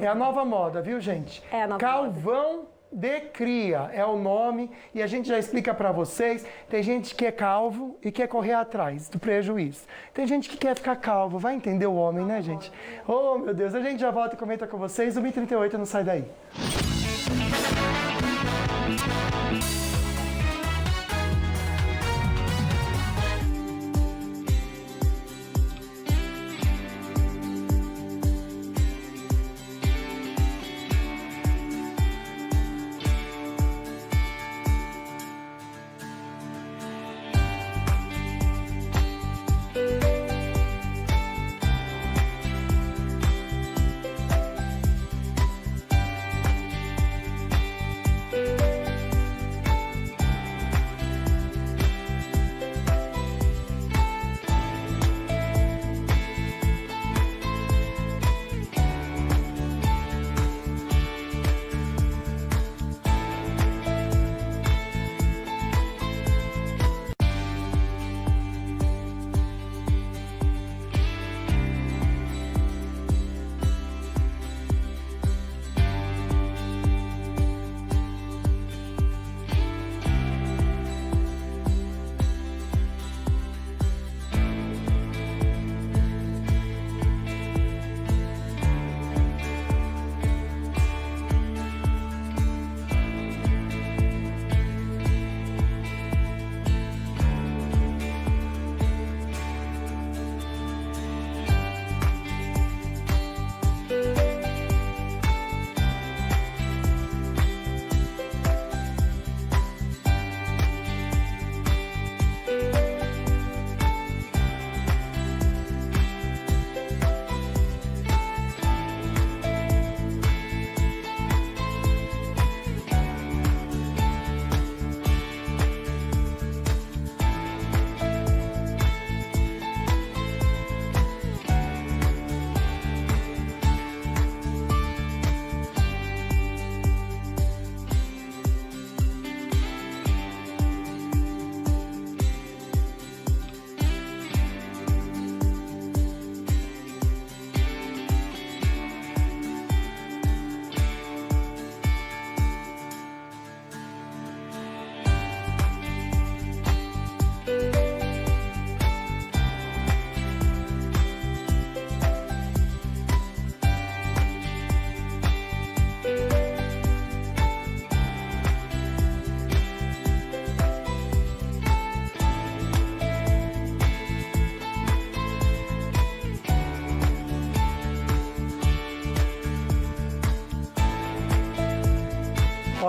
É a nova moda, viu, gente? É a nova Calvão moda. de cria é o nome e a gente já explica para vocês. Tem gente que é calvo e quer correr atrás do prejuízo. Tem gente que quer ficar calvo, vai entender o homem, né, gente? Oh, meu Deus, a gente já volta e comenta com vocês. O 1038 não sai daí.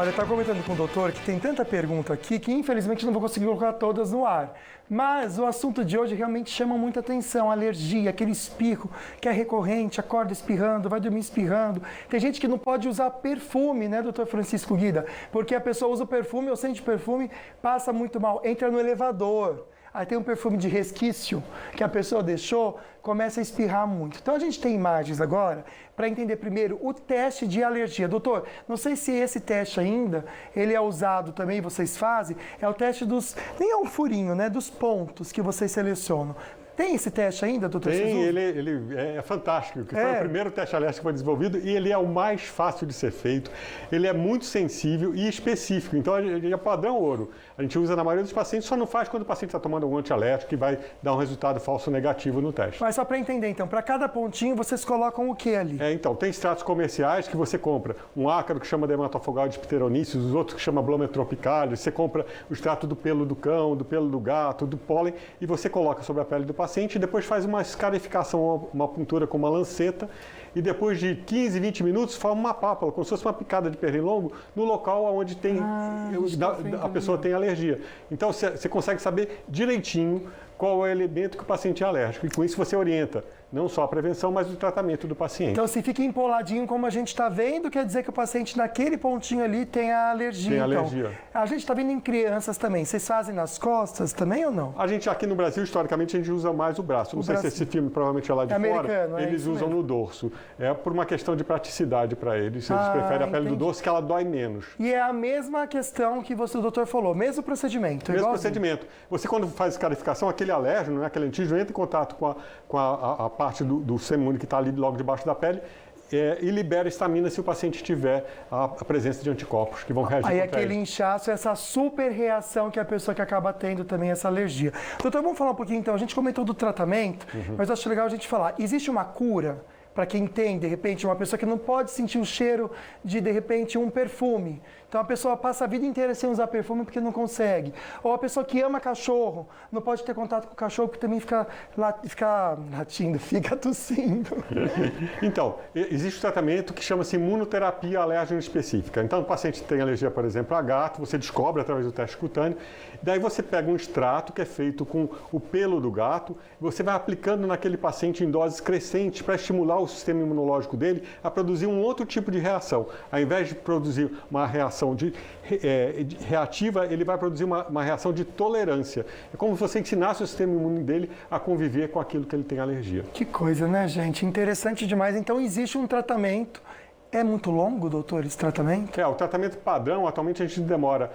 Olha, eu estava comentando com o doutor que tem tanta pergunta aqui que infelizmente não vou conseguir colocar todas no ar. Mas o assunto de hoje realmente chama muita atenção, alergia, aquele espirro que é recorrente, acorda espirrando, vai dormir espirrando. Tem gente que não pode usar perfume, né, doutor Francisco Guida? Porque a pessoa usa o perfume ou sente perfume, passa muito mal, entra no elevador. Aí tem um perfume de resquício que a pessoa deixou, começa a espirrar muito. Então a gente tem imagens agora para entender primeiro o teste de alergia. Doutor, não sei se esse teste ainda, ele é usado também, vocês fazem, é o teste dos, nem é um furinho, né, dos pontos que vocês selecionam. Tem esse teste ainda, doutor? Tem, ele é fantástico. Que foi o primeiro teste alérgico que foi desenvolvido e ele é o mais fácil de ser feito. Ele é muito sensível e específico. Então, ele é padrão ouro. A gente usa na maioria dos pacientes, só não faz quando o paciente está tomando algum antialérgico que vai dar um resultado falso negativo no teste. Mas só para entender, então, para cada pontinho vocês colocam o que ali? Então, tem extratos comerciais que você compra. Um ácaro que chama dermatofogal de pteroníceos, os outros que chama Bloma tropicalis. Você compra o extrato do pelo do cão, do pelo do gato, do pólen e você coloca sobre a pele do paciente e depois faz uma escarificação, uma puntura com uma lanceta e depois de 15, 20 minutos forma uma pápula, como se fosse uma picada de pernilongo no local onde tem, a pessoa tem alergia. Então você consegue saber direitinho qual é o elemento que o paciente é alérgico e com isso você orienta não só a prevenção, mas o tratamento do paciente. Então, se fica empoladinho como a gente está vendo, quer dizer que o paciente naquele pontinho ali tem a alergia. Tem então. alergia. A gente está vendo em crianças também. Vocês fazem nas costas também ou não? A gente aqui no Brasil, historicamente, a gente usa mais o braço. Não sei se esse filme provavelmente é lá de fora. Eles usam no dorso. É por uma questão de praticidade para eles. Eles preferem a pele do dorso, que ela dói menos. E é a mesma questão que o doutor falou, mesmo procedimento. Mesmo procedimento. Você, quando faz escarificação, aquele alérgeno, aquele antígeno, entra em contato com a parte do sistema imune que está ali logo debaixo da pele e libera histamina se o paciente tiver a presença de anticorpos que vão reagir aí contra aquele ele. inchaço, essa super reação que a pessoa que acaba tendo também essa alergia. Doutor, vamos falar um pouquinho então, a gente comentou do tratamento, mas eu acho legal a gente falar, existe uma cura para quem tem, de repente, uma pessoa que não pode sentir o cheiro de repente, um perfume. Então, a pessoa passa a vida inteira sem usar perfume porque não consegue. Ou a pessoa que ama cachorro, não pode ter contato com o cachorro porque também fica latindo, fica tossindo. Então, existe um tratamento que chama-se imunoterapia alérgena específica. Então, o paciente tem alergia, por exemplo, a gato, você descobre através do teste cutâneo, daí você pega um extrato que é feito com o pelo do gato, e você vai aplicando naquele paciente em doses crescentes para estimular o sistema imunológico dele a produzir um outro tipo de reação. Ao invés de produzir uma reação reativa, ele vai produzir uma reação de tolerância. É como se você ensinasse o sistema imune dele a conviver com aquilo que ele tem alergia. Que coisa, né, gente? Interessante demais. Então, existe um tratamento. É muito longo, doutor, esse tratamento? O tratamento padrão, atualmente a gente demora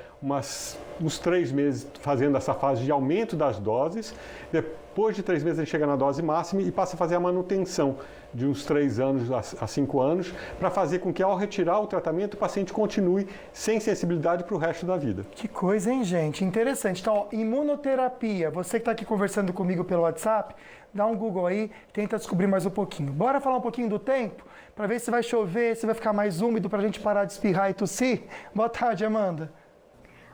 uns 3 meses fazendo essa fase de aumento das doses. Depois de 3 meses a gente chega na dose máxima e passa a fazer a manutenção de uns 3 anos a 5 anos, para fazer com que ao retirar o tratamento o paciente continue sem sensibilidade para o resto da vida. Que coisa, hein, gente? Interessante. Então, imunoterapia, você que está aqui conversando comigo pelo WhatsApp, dá um Google aí, tenta descobrir mais um pouquinho. Bora falar um pouquinho do tempo? Para ver se vai chover, se vai ficar mais úmido para a gente parar de espirrar e tossir? Boa tarde, Amanda.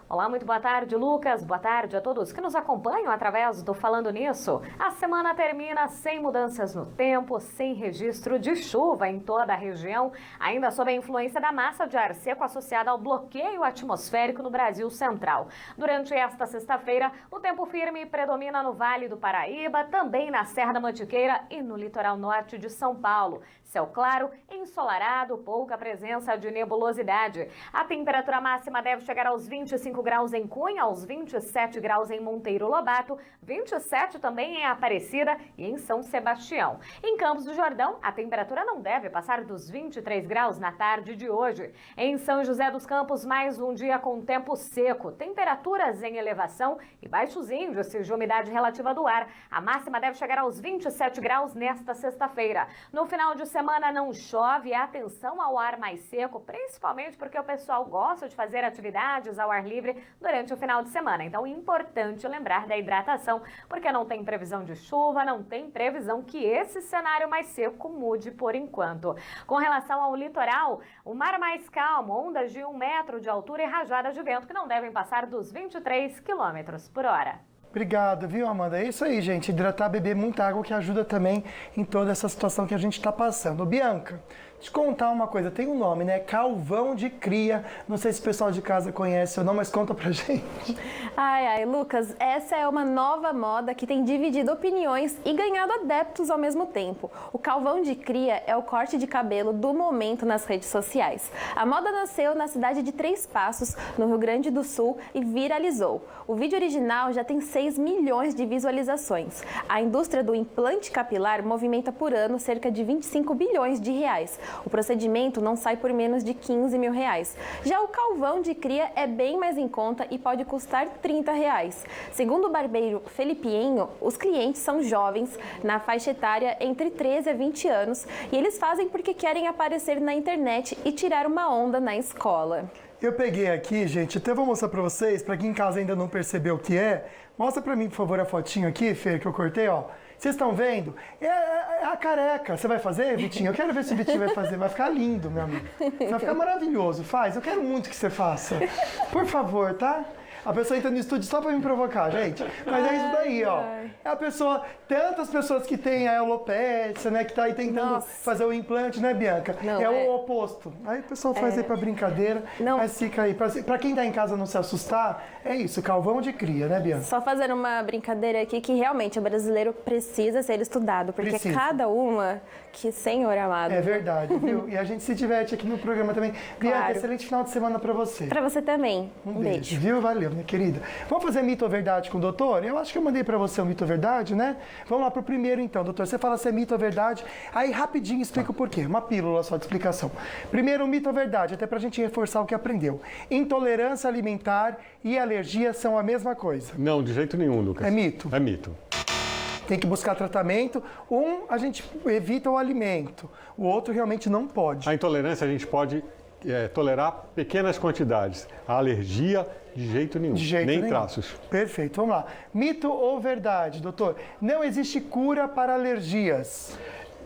Olá, muito boa tarde, Lucas. Boa tarde a todos que nos acompanham através do Falando Nisso. A semana termina sem mudanças no tempo, sem registro de chuva em toda a região, ainda sob a influência da massa de ar seco associada ao bloqueio atmosférico no Brasil Central. Durante esta sexta-feira, o tempo firme predomina no Vale do Paraíba, também na Serra da Mantiqueira e no litoral norte de São Paulo. Céu claro, ensolarado, pouca presença de nebulosidade. A temperatura máxima deve chegar aos 25 graus em Cunha, aos 27 graus em Monteiro Lobato, 27 também em Aparecida e em São Sebastião. Em Campos do Jordão, a temperatura não deve passar dos 23 graus na tarde de hoje. Em São José dos Campos, mais um dia com tempo seco, temperaturas em elevação e baixos índices de umidade relativa do ar. A máxima deve chegar aos 27 graus nesta sexta-feira. No final de semana não chove, atenção ao ar mais seco, principalmente porque o pessoal gosta de fazer atividades ao ar livre durante o final de semana. Então, é importante lembrar da hidratação, porque não tem previsão de chuva, não tem previsão que esse cenário mais seco mude por enquanto. Com relação ao litoral, o mar mais calmo, ondas de 1 metro de altura e rajadas de vento que não devem passar dos 23 km por hora. Obrigado, viu, Amanda? É isso aí, gente. Hidratar, beber muita água que ajuda também em toda essa situação que a gente está passando. Bianca, te contar uma coisa, tem um nome, né? Calvão de cria. Não sei se o pessoal de casa conhece ou não, mas conta pra gente. Ai, Lucas, essa é uma nova moda que tem dividido opiniões e ganhado adeptos ao mesmo tempo. O calvão de cria é o corte de cabelo do momento nas redes sociais. A moda nasceu na cidade de Três Passos, no Rio Grande do Sul, e viralizou. O vídeo original já tem 6 milhões de visualizações. A indústria do implante capilar movimenta por ano cerca de 25 bilhões de reais. O procedimento não sai por menos de 15 mil reais. Já o calvão de cria é bem mais em conta e pode custar 30 reais. Segundo o barbeiro Felipienho, os clientes são jovens, na faixa etária entre 13 a 20 anos, e eles fazem porque querem aparecer na internet e tirar uma onda na escola. Eu peguei aqui, gente, até vou mostrar pra vocês, pra quem em casa ainda não percebeu o que é. Mostra pra mim, por favor, a fotinho aqui, Fê, que eu cortei, ó. Vocês estão vendo? É a careca. Você vai fazer, Vitinho? Eu quero ver se o Vitinho vai fazer. Vai ficar lindo, meu amigo. Vai ficar maravilhoso. Faz. Eu quero muito que você faça. Por favor, tá? A pessoa entra no estúdio só pra me provocar, gente. Mas é isso daí, ó. É a pessoa, tantas pessoas que têm a alopecia, né? Que tá aí tentando fazer o implante, né, Bianca? Não, é o oposto. Aí o pessoal faz aí pra brincadeira, mas fica aí. Pra quem tá em casa não se assustar, é isso, calvão de cria, né, Bianca? Só fazendo uma brincadeira aqui que realmente o brasileiro precisa ser estudado, porque cada uma que, Senhor amado. É verdade, viu? E a gente se diverte aqui no programa também. Bianca, excelente final de semana pra você. Pra você também. Um beijo. Viu? Valeu, minha querida. Vamos fazer mito ou verdade com o doutor? Eu acho que eu mandei pra você o mito ou verdade, né? Vamos lá pro primeiro então, doutor. Você fala se é mito ou verdade, aí rapidinho explica o porquê. Uma pílula só de explicação. Primeiro, mito ou verdade, até pra gente reforçar o que aprendeu. Intolerância alimentar e alergia são a mesma coisa. Não, de jeito nenhum, Lucas. É mito? É mito. Tem que buscar tratamento. A gente evita o alimento. O outro realmente não pode. A intolerância a gente pode tolerar pequenas quantidades. A alergia, de jeito nenhum. De jeito nem nenhum. traços. Perfeito, vamos lá. Mito ou verdade, doutor? Não existe cura para alergias.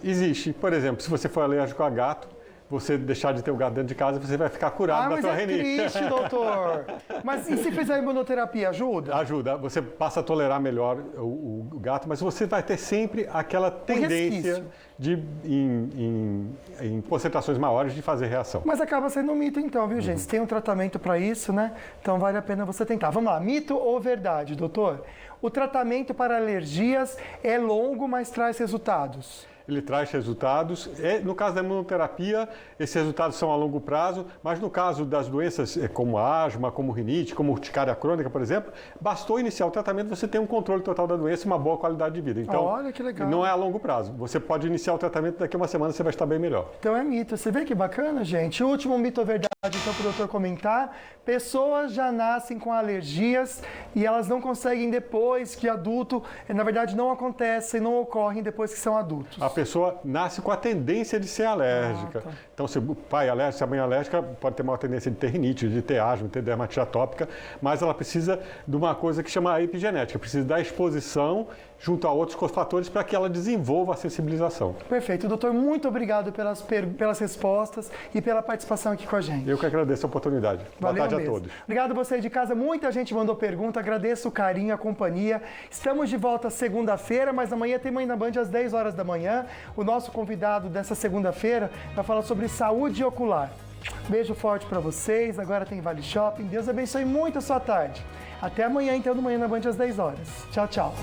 Existe. Por exemplo, se você for alérgico a gato, você deixar de ter o gato dentro de casa, você vai ficar curado da sua rinite. Mas é triste, doutor. Mas e se fizer imunoterapia, ajuda? Ajuda. Você passa a tolerar melhor o gato, mas você vai ter sempre aquela tendência de, em concentrações maiores, de fazer reação. Mas acaba sendo um mito então, viu, gente? Tem um tratamento para isso, né? Então vale a pena você tentar. Vamos lá, mito ou verdade, doutor? O tratamento para alergias é longo, mas traz resultados. Ele traz resultados. No caso da imunoterapia, esses resultados são a longo prazo, mas no caso das doenças como asma, como rinite, como urticária crônica, por exemplo, bastou iniciar o tratamento, você tem um controle total da doença e uma boa qualidade de vida. Então, olha que legal. Não é a longo prazo. Você pode iniciar o tratamento, daqui a uma semana você vai estar bem melhor. Então é mito. Você vê que bacana, gente? O último mito ou verdade, então, para o doutor comentar. Pessoas já nascem com alergias e elas não conseguem depois que adulto, na verdade não acontecem, não ocorrem depois que são adultos. A pessoa nasce com a tendência de ser alérgica. Então, se o pai é alérgico, se a mãe é alérgica, pode ter uma tendência de ter rinite, de ter asma, de ter dermatite atópica, mas ela precisa de uma coisa que chama epigenética, precisa da exposição junto a outros fatores para que ela desenvolva a sensibilização. Perfeito. Doutor, muito obrigado pelas respostas e pela participação aqui com a gente. Eu que agradeço a oportunidade. Valeu Boa tarde mesmo. a todos. Obrigado a você de casa. Muita gente mandou pergunta. Agradeço o carinho, a companhia. Estamos de volta segunda-feira, mas amanhã tem Mãe na Band às 10 horas da manhã. O nosso convidado dessa segunda-feira vai falar sobre saúde ocular. Beijo forte para vocês. Agora tem Vale Shopping. Deus abençoe muito a sua tarde. Até amanhã, então, no Manhã na Band às 10 horas. Tchau, tchau.